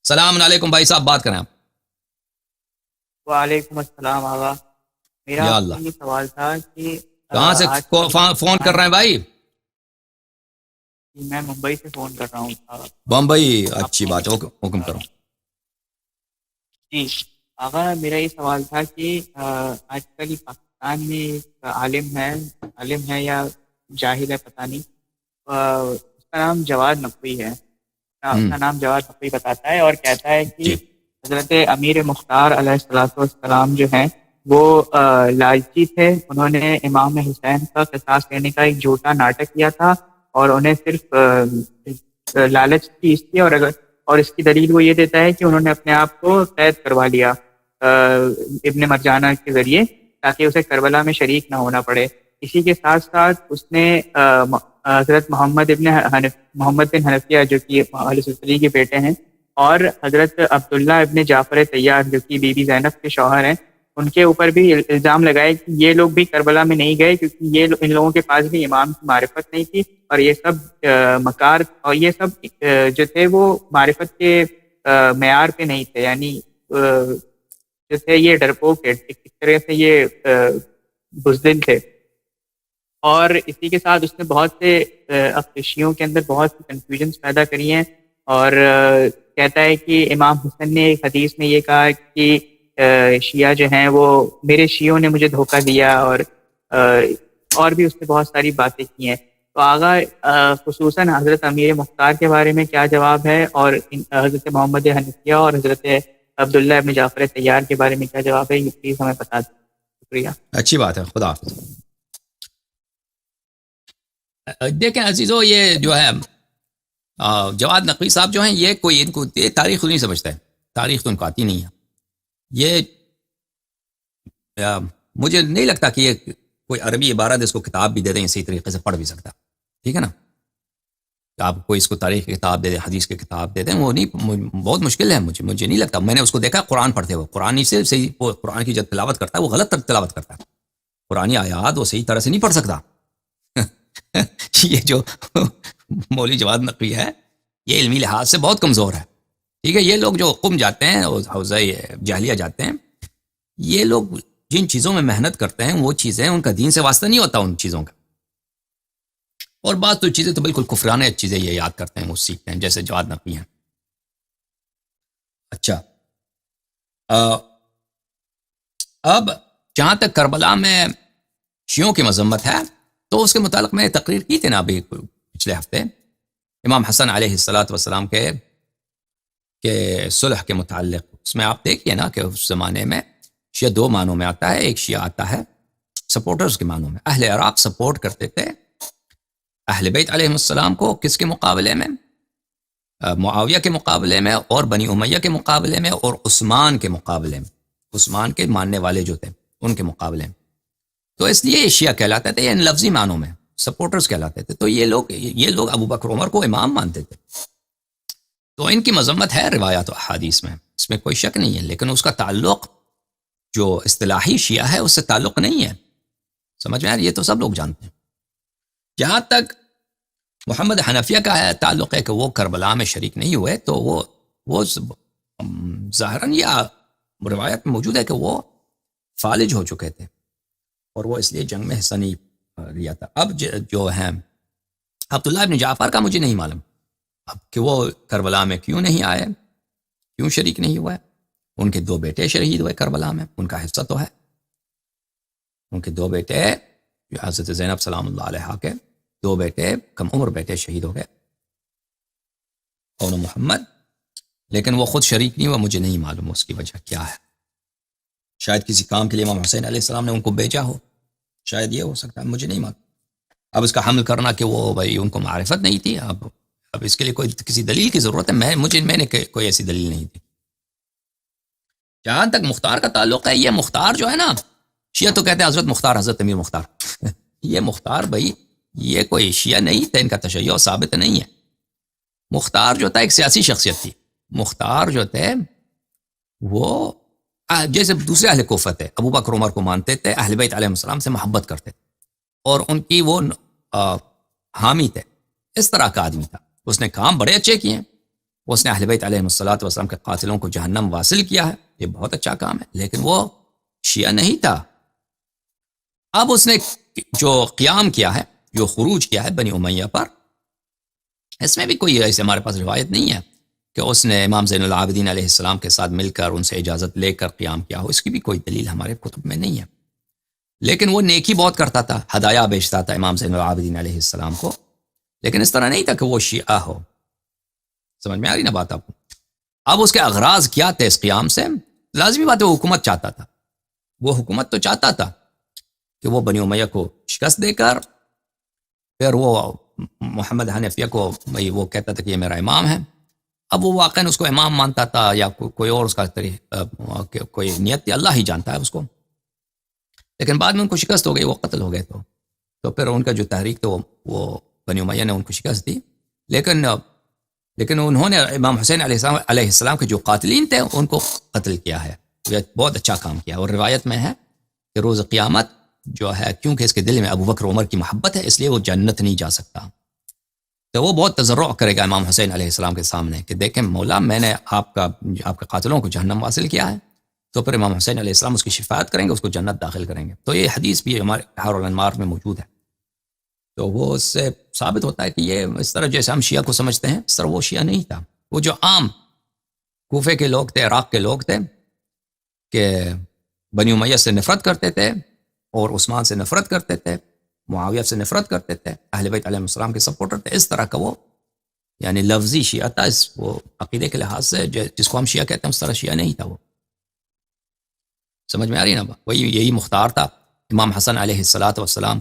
السلام علیکم بھائی صاحب، بات کریں آپ. وعلیکم السلام آغا. میرا یا آپ اللہ، سے یہ سوال تھا کہ کہاں سے آج کل فون کر پاکستان رہے ہیں بھائی؟ میں ممبئی سے فون کر رہا ہوں آغا. بمبئی، آپ اچھی بات ہے، حکم کرو. جی آغا، میرا یہ سوال تھا کہ آج کل پاکستان میں ایک عالم ہے یا جاہل ہے پتہ نہیں. اس کا نام جواد نقوی ہے. اس ہوں، کا نام جواد نقوی بتاتا ہے اور کہتا ہے کہ جی حضرت امیر مختار علیہ الصلوۃ والسلام جو ہیں وہ لالچی تھے. انہوں نے امام حسین کا قصاص لینے کا ایک جھوٹا ناٹک کیا تھا اور انہیں صرف لالچ کی اس کی اور اس کی دلیل وہ یہ دیتا ہے کہ انہوں نے اپنے آپ کو قید کروا لیا ابن مرجانہ کے ذریعے تاکہ اسے کربلا میں شریک نہ ہونا پڑے. اسی کے ساتھ ساتھ اس نے حضرت محمد بن حنفیہ جو کہ علی کے بیٹے ہیں اور حضرت عبداللہ ابن جعفر طیار جو کہ بی بی زینب کے شوہر ہیں ان کے اوپر بھی الزام لگائے کہ یہ لوگ بھی کربلا میں نہیں گئے کیونکہ ان لوگوں کے پاس بھی امام کی معرفت نہیں تھی اور یہ سب مکار اور یہ سب جو تھے وہ معرفت کے معیار پہ نہیں تھے. یعنی جو تھے یہ ڈرپوک تھے، ایک طرح سے یہ بزدل تھے. اور اسی کے ساتھ اس نے بہت سے شیعوں کے اندر بہت سی کنفیوژنس پیدا کری ہیں اور کہتا ہے کہ امام حسن نے ایک حدیث میں یہ کہا کہ شیعہ جو ہیں وہ میرے شیعوں نے مجھے دھوکہ دیا اور بھی اس نے بہت ساری باتیں کی ہیں. تو آغا خصوصاً حضرت امیر مختار کے بارے میں کیا جواب ہے اور حضرت محمد حنفیہ اور حضرت عبداللہ ابن جعفر طیار کے بارے میں کیا جواب ہے، یہ پلیز ہمیں بتا دیں. شکریہ. اچھی بات ہے، خدا حافظ. دیکھیں عزیزو، یہ جو ہے جواد نقوی صاحب جو ہیں یہ کوئی ان کو تاریخ نہیں سمجھتا ہے. تاریخ تو ان کو آتی نہیں ہے. یہ مجھے نہیں لگتا کہ یہ کوئی عربی عبارت اس کو کتاب بھی دے دیں اسی طریقے سے پڑھ بھی سکتا. ٹھیک ہے نا، کہ آپ کوئی اس کو تاریخ کی کتاب دے دیں، حدیث کی کتاب دے دیں، وہ نہیں، بہت مشکل ہے. مجھے نہیں لگتا. میں نے اس کو دیکھا قرآن پڑھتے ہوئے، قرآن سے صحیح قرآن کی جب تلاوت کرتا ہے وہ غلط تلاوت کرتا ہے. قرآنی آیات وہ صحیح طرح سے نہیں پڑھ سکتا. یہ جو مولوی جواد نقوی ہے یہ علمی لحاظ سے بہت کمزور ہے. ٹھیک ہے، یہ لوگ جو قم جاتے ہیں، حوزہ جاہلیہ جاتے ہیں، یہ لوگ جن چیزوں میں محنت کرتے ہیں وہ چیزیں ان کا دین سے واسطہ نہیں ہوتا ان چیزوں کا. اور بعض تو چیزیں تو بالکل کفرانے چیزیں یہ یاد کرتے ہیں، وہ سیکھتے ہیں، جیسے جواد نقوی ہیں. اچھا، اب جہاں تک کربلا میں شیعوں کی مذمت ہے تو اس کے متعلق میں تقریر کی تھی نا ابھی پچھلے ہفتے، امام حسن علیہ السلام کے صلح کے متعلق. اس میں آپ دیکھیے نا کہ اس زمانے میں شیعہ دو معنوں میں آتا ہے. ایک شیعہ آتا ہے سپورٹرز کے معنوں میں. اہل عراق سپورٹ کرتے تھے اہل بیت علیہ السلام کو، کس کے مقابلے میں؟ معاویہ کے مقابلے میں اور بنی امیہ کے مقابلے میں اور عثمان کے مقابلے میں، عثمان کے ماننے والے جو تھے ان کے مقابلے میں. تو اس لیے یہ شیعہ کہلاتے تھے، یعنی لفظی معنوں میں سپورٹرز کہلاتے تھے. تو یہ لوگ ابو بکر عمر کو امام مانتے تھے. تو ان کی مذمت ہے روایات و احادیث میں، اس میں کوئی شک نہیں ہے، لیکن اس کا تعلق جو اصطلاحی شیعہ ہے اس سے تعلق نہیں ہے. سمجھ میں آ رہی ہے؟ یہ تو سب لوگ جانتے ہیں. جہاں تک محمد حنفیہ کا ہے تعلق ہے کہ وہ کربلا میں شریک نہیں ہوئے، تو وہ ظاہراً یا روایت میں موجود ہے کہ وہ فالج ہو چکے تھے اور وہ اس لیے جنگ میں حصہ نہیں لیا تھا. اب جو ہیں عبداللہ ابن جعفر کا مجھے نہیں معلوم اب کہ وہ کربلا میں کیوں نہیں آئے، کیوں شریک نہیں ہوئے. ان کے دو بیٹے شہید ہوئے کربلا میں، ان کا حصہ تو ہے. ان کے دو بیٹے حضرت زینب سلام اللہ علیہا کے دو بیٹے، کم عمر بیٹے شہید ہو گئے، اور محمد، لیکن وہ خود شریک نہیں ہوا. مجھے نہیں معلوم اس کی وجہ کیا ہے. شاید کسی کام کے لیے امام حسین علیہ السلام نے ان کو بھیجا ہو، شاید یہ ہو سکتا ہے، مجھے نہیں معلوم. اب اس کا حمل کرنا کہ وہ بھائی ان کو معرفت نہیں تھی، اب اس کے لیے کسی دلیل کی ضرورت ہے. میں نے کوئی ایسی دلیل نہیں دی. جہاں تک مختار کا تعلق ہے، یہ مختار جو ہے نا، شیعہ تو کہتے ہیں حضرت مختار، حضرت امیر مختار. یہ مختار بھائی یہ کوئی شیعہ نہیں تھا، ان کا تشیع ثابت نہیں ہے. مختار جو تھا ایک سیاسی شخصیت تھی. مختار جو تھے وہ جیسے دوسرے اہل کوفہ تھے، ابو بکر عمر کو مانتے تھے، اہل بیت علیہ السلام سے محبت کرتے تھے اور ان کی وہ حامی تھے. اس طرح کا آدمی تھا. اس نے کام بڑے اچھے کیے، اس نے اہل بیت علیہ الصلوۃ والسلام کے قاتلوں کو جہنم واصل کیا ہے، یہ بہت اچھا کام ہے، لیکن وہ شیعہ نہیں تھا۔ اب اس نے جو قیام کیا ہے، جو خروج کیا ہے بنی امیہ پر، اس میں بھی کوئی ایسے ہمارے پاس روایت نہیں ہے کہ اس نے امام زین العابدین علیہ السلام کے ساتھ مل کر ان سے اجازت لے کر قیام کیا ہو، اس کی بھی کوئی دلیل ہمارے کتب میں نہیں ہے۔ لیکن وہ نیکی بہت کرتا تھا، ہدایہ بیچتا تھا امام زین العابدین علیہ السلام کو، لیکن اس طرح نہیں تھا کہ وہ شیعہ ہو۔ سمجھ میں آ رہی نا بات آپ کو؟ اب اس کے اغراض کیا تھے اس قیام سے؟ لازمی بات ہے وہ حکومت چاہتا تھا، وہ حکومت تو چاہتا تھا کہ وہ بنی امیہ کو شکست دے کر پھر وہ محمد حنفیہ کو وہ کہتا تھا کہ یہ میرا امام ہے۔ اب وہ واقعاً اس کو امام مانتا تھا یا کوئی اور اس کا کوئی نیت تھی، اللہ ہی جانتا ہے اس کو، لیکن بعد میں ان کو شکست ہو گئی، وہ قتل ہو گئے۔ تو پھر ان کا جو تحریک تھا وہ بنی امیہ نے ان کو شکست دی، لیکن انہوں نے امام حسین علیہ السلام کے جو قاتلین تھے ان کو قتل کیا ہے، یہ بہت اچھا کام کیا۔ اور روایت میں ہے کہ روز قیامت جو ہے، کیونکہ اس کے دل میں ابو بکر عمر کی محبت ہے، اس لیے وہ جنت نہیں جا سکتا، تو وہ بہت تضرع کرے گا امام حسین علیہ السلام کے سامنے کہ دیکھیں مولا، میں نے آپ کے قاتلوں کو جہنم حاصل کیا ہے۔ تو پھر امام حسین علیہ السلام اس کی شفاعت کریں گے، اس کو جنت داخل کریں گے۔ تو یہ حدیث بھی ہمارے بحار الانوار میں موجود ہے۔ تو وہ اس سے ثابت ہوتا ہے کہ یہ اس طرح جیسے ہم شیعہ کو سمجھتے ہیں، اس طرح وہ شیعہ نہیں تھا۔ وہ جو عام کوفے کے لوگ تھے، عراق کے لوگ تھے، کہ بنی امیہ سے نفرت کرتے تھے اور عثمان سے نفرت کرتے تھے، معاویہ سے نفرت کرتے تھے، اہل بیت علیہ السلام کے سپورٹر تھے، اس طرح کا وہ یعنی لفظی شیعہ تھا، وہ عقیدے کے لحاظ سے جس کو ہم شیعہ کہتے ہیں اس طرح شیعہ نہیں تھا وہ۔ سمجھ میں آ رہی ہے نا؟ وہی یہی مختار تھا۔ امام حسن علیہ السلام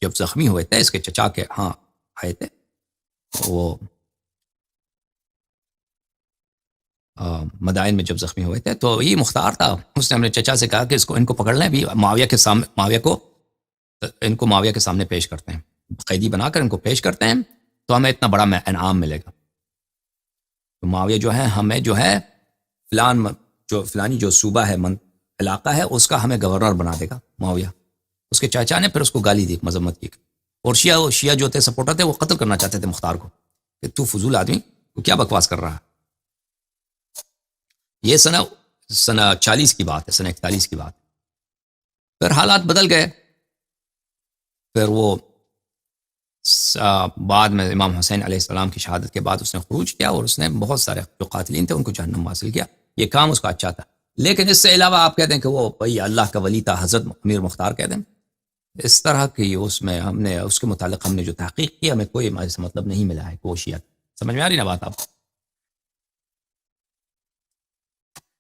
جب زخمی ہوئے تھے، اس کے چچا کے ہاں آئے تھے، وہ مدائن میں جب زخمی ہوئے تھے، تو یہ مختار تھا، اس نے اپنے چچا سے کہا کہ ان کو پکڑ لیں، بھی معاویہ کے سامنے پیش کرتے ہیں، قیدی بنا کر ان کو پیش کرتے ہیں تو ہمیں اتنا بڑا انعام ملے گا۔ تو معاویہ جو ہے ہمیں جو ہے فلانی جو صوبہ ہے، علاقہ ہے، اس کا ہمیں گورنر بنا دے گا معاویہ۔ اس کے چاچا نے پھر اس کو گالی دی، مذمت کی، اور شیعہ جو تھے سپورٹر تھے، وہ قتل کرنا چاہتے تھے مختار کو کہ تو فضول آدمی، تو کیا بکواس کر رہا ہے۔ یہ سنہ 40 کی بات ہے، سنہ 41 کی بات۔ پھر حالات بدل گئے، پھر وہ بعد میں امام حسین علیہ السلام کی شہادت کے بعد اس نے خروج کیا اور اس نے بہت سارے جو قاتلین تھے ان کو جہنم حاصل کیا۔ یہ کام اس کا اچھا تھا، لیکن اس سے علاوہ آپ کہہ دیں کہ وہ بھائی اللہ کا ولی تھا، حضرت امیر مختار کہہ دیں، اس طرح کی اس میں ہم نے اس کے متعلق جو تحقیق کی، ہمیں کوئی مطلب نہیں ملا ہے کہ وہ شیعہ۔ سمجھ میں آ رہی نا بات آپ؟